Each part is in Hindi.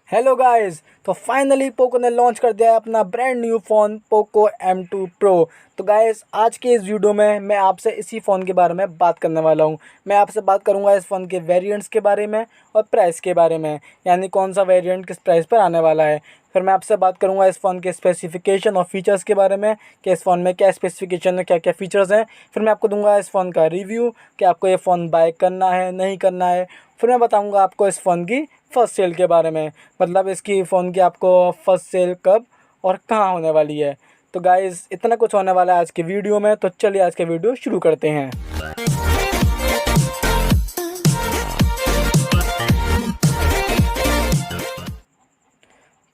Hello guys. तो फाइनली पोको ने लॉन्च कर दिया है अपना brand new phone Poco M2 pro. तो गाइस आज के इस वीडियो में मैं आपसे इसी फ़ोन के बारे में बात करने वाला हूं। मैं आपसे बात करूंगा इस फ़ोन के वेरिएंट्स के बारे में और प्राइस के बारे में, यानी कौन सा वेरिएंट किस प्राइस पर आने वाला है। फिर मैं आपसे बात करूंगा इस फ़ोन के स्पेसिफिकेशन और फीचर्स के बारे में कि इस फ़ोन में क्या स्पेसिफिकेशन है, क्या क्या फ़ीचर्स हैं। फिर मैं आपको दूंगा इस फ़ोन का रिव्यू कि आपको ये फ़ोन बाय करना है नहीं करना है। फिर मैं बताऊंगा आपको इस फ़ोन की फ़र्स्ट सेल के बारे में, मतलब इसकी फ़ोन की आपको फर्स्ट सेल कब और कहाँ होने वाली है। तो गाइज़ इतना कुछ होने वाला है आज के वीडियो में, तो चलिए आज के वीडियो शुरू करते हैं।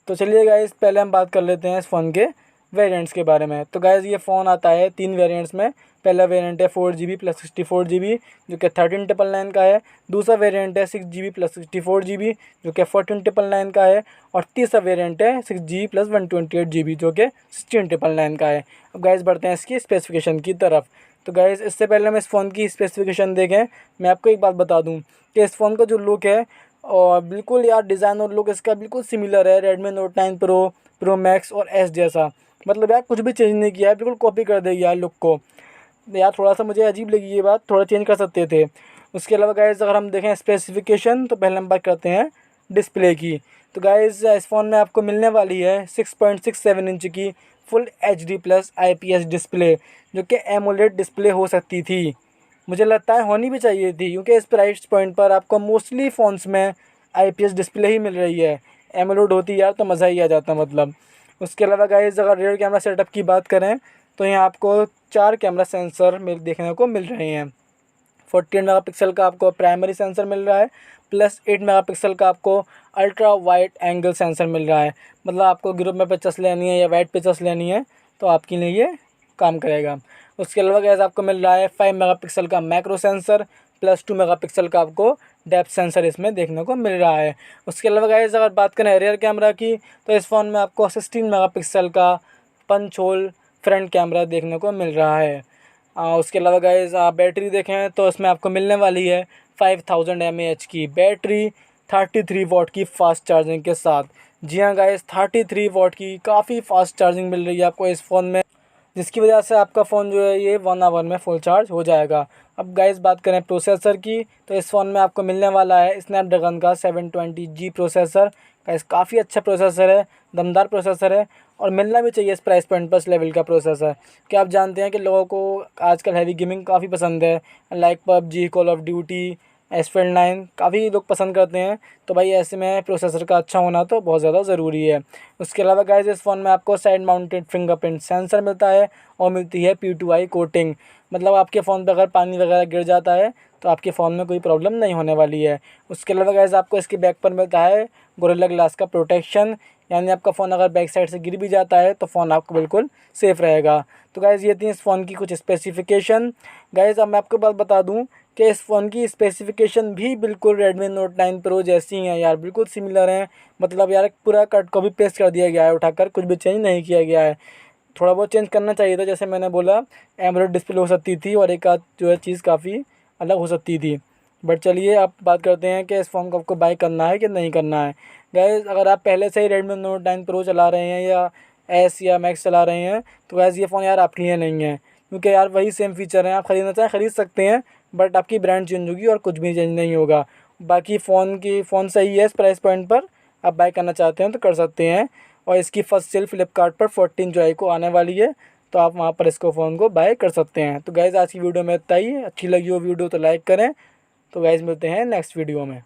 तो चलिए गाइज़ पहले हम बात कर लेते हैं इस फ़ोन के वेरिएंट्स के बारे में। तो गाइज़ ये फ़ोन आता है 3 वेरिएंट्स में। पहला वेरिएंट है 4GB प्लस 64GB जो कि 13,999 का है। दूसरा वेरिएंट है 6GB प्लस 64GB जो कि 14,999 का है। और तीसरा वेरिएंट है 6GB प्लस 128GB जो कि 16,999 का है। अब गाइज़ बढ़ते हैं इसकी स्पेसिफिकेशन की तरफ। तो गाइज़ इससे पहले हम इस फ़ोन की स्पेसिफिकेशन देखें, मैं आपको एक बात बता दूँ कि इस फ़ोन का जो लुक है और बिल्कुल यार डिज़ाइन और लुक इसका बिल्कुल सिमिलर है Redmi note 9 pro, pro max और एस जैसा। मतलब यार कुछ भी चेंज नहीं किया है, बिल्कुल कॉपी कर देगी यार लुक को। यार थोड़ा सा मुझे अजीब लगी ये बात, थोड़ा चेंज कर सकते थे। उसके अलावा गाइज़ अगर हम देखें स्पेसिफिकेशन, तो पहले हम बात करते हैं डिस्प्ले की। तो गाइज़ इस फ़ोन में आपको मिलने वाली है 6.67 इंच की full HD plus IPS display जो कि एमोलेड डिस्प्ले हो सकती थी। मुझे लगता है होनी भी चाहिए थी, क्योंकि इस प्राइस पॉइंट पर आपको मोस्टली फ़ोन्स में IPS डिस्प्ले ही मिल रही है। एमोलेड होती यार तो मज़ा ही आ जाता मतलब। उसके अलावा गाइज़ अगर रियर कैमरा सेटअप की बात करें, तो यहाँ आपको 4 कैमरा सेंसर देखने को मिल रहे हैं। 48 मेगापिक्सल का आपको प्राइमरी सेंसर मिल रहा है, प्लस 8 मेगापिक्सल का आपको अल्ट्रा वाइड एंगल सेंसर मिल रहा है। मतलब आपको ग्रुप में पिक्चर्स लेनी है या वाइड पिक्चर्स लेनी है तो आपके लिए ये काम करेगा। उसके अलावा गैस आपको मिल रहा है 5 मेगापिक्सल का मैक्रो सेंसर, प्लस 2 मेगापिक्सल का आपको डेप्थ सेंसर इसमें देखने को मिल रहा है। उसके अलावा गैस अगर बात करें रियर कैमरा की, तो इस फ़ोन में आपको 16 मेगापिक्सल का पंच होल फ्रंट कैमरा देखने को मिल रहा है। उसके अलावा गाइज़ आप बैटरी देखें तो इसमें आपको मिलने वाली है 5000 mAh की बैटरी, 33 वाट की फ़ास्ट चार्जिंग के साथ। जी हाँ गाइज़, 33 वाट की काफ़ी फ़ास्ट चार्जिंग मिल रही है आपको इस फ़ोन में, जिसकी वजह से आपका फ़ोन जो है ये 1 आवर में फुल चार्ज हो जाएगा। अब गाइज़ बात करें प्रोसेसर की, तो इस फ़ोन में आपको मिलने वाला है स्नैपड्रैगन का 720G प्रोसेसर। गाइज़ काफ़ी अच्छा प्रोसेसर है, दमदार प्रोसेसर है और मिलना भी चाहिए इस प्राइस पॉइंट पर इस लेवल का प्रोसेसर। क्या आप जानते हैं कि लोगों को आजकल हैवी गेमिंग काफ़ी पसंद है, like PUBG, Call of Duty, Asphalt 9 काफ़ी लोग पसंद करते हैं। तो भाई ऐसे में प्रोसेसर का अच्छा होना तो बहुत ज़्यादा ज़रूरी है। उसके अलावा गाइज़ इस फ़ोन में आपको साइड माउंटेड फिंगरप्रिंट सेंसर मिलता है और मिलती है P2I कोटिंग। मतलब आपके फ़ोन पर अगर पानी वगैरह गिर जाता है तो आपके फ़ोन में कोई प्रॉब्लम नहीं होने वाली है। उसके अलावा गाइज़ आपको इसके बैक पर मिलता है गोरिल्ला ग्लास का प्रोटेक्शन, यानी आपका फ़ोन अगर बैक साइड से गिर भी जाता है तो फ़ोन आपको बिल्कुल सेफ़ रहेगा। तो गाइज़ ये थी इस फ़ोन की कुछ स्पेसिफिकेशन। गाइज़ अब मैं आपको बात बता दूं कि इस फ़ोन की स्पेसिफिकेशन भी बिल्कुल रेडमी नोट 9 प्रो जैसी हैं यार, बिल्कुल सिमिलर हैं। मतलब यार पूरा कट कॉपी पेस्ट कर दिया गया है उठाकर, कुछ भी चेंज नहीं किया गया है। थोड़ा बहुत चेंज करना चाहिए था, जैसे मैंने बोला एमोलेड डिस्प्ले हो सकती थी और एक आध जो है चीज़ काफ़ी अलग हो सकती थी। बट चलिए आप बात करते हैं कि इस फ़ोन को आपको बाय करना है कि नहीं करना है। गाइज़ अगर आप पहले से ही रेडमी नोट 9 प्रो चला रहे हैं या एस या मैक्स चला रहे हैं तो गाइज़ ये फ़ोन यार आपके लिए नहीं है, क्योंकि यार वही सेम फीचर हैं। आप ख़रीदना चाहें ख़रीद सकते हैं, बट आपकी ब्रांड चेंज होगी और कुछ भी चेंज नहीं होगा। बाकी फ़ोन सही है इस प्राइस पॉइंट पर, आप बाय करना चाहते हैं तो कर सकते हैं। और इसकी फ़र्स्ट सेल फ्लिपकार्ट पर 14 जुलाई को आने वाली है, तो आप वहाँ पर इसको फ़ोन को बाय कर सकते हैं। तो गाइज़ आज की वीडियो में इतना ही। अच्छी लगी हो वीडियो तो लाइक करें। तो गाइज़ मिलते हैं नेक्स्ट वीडियो में।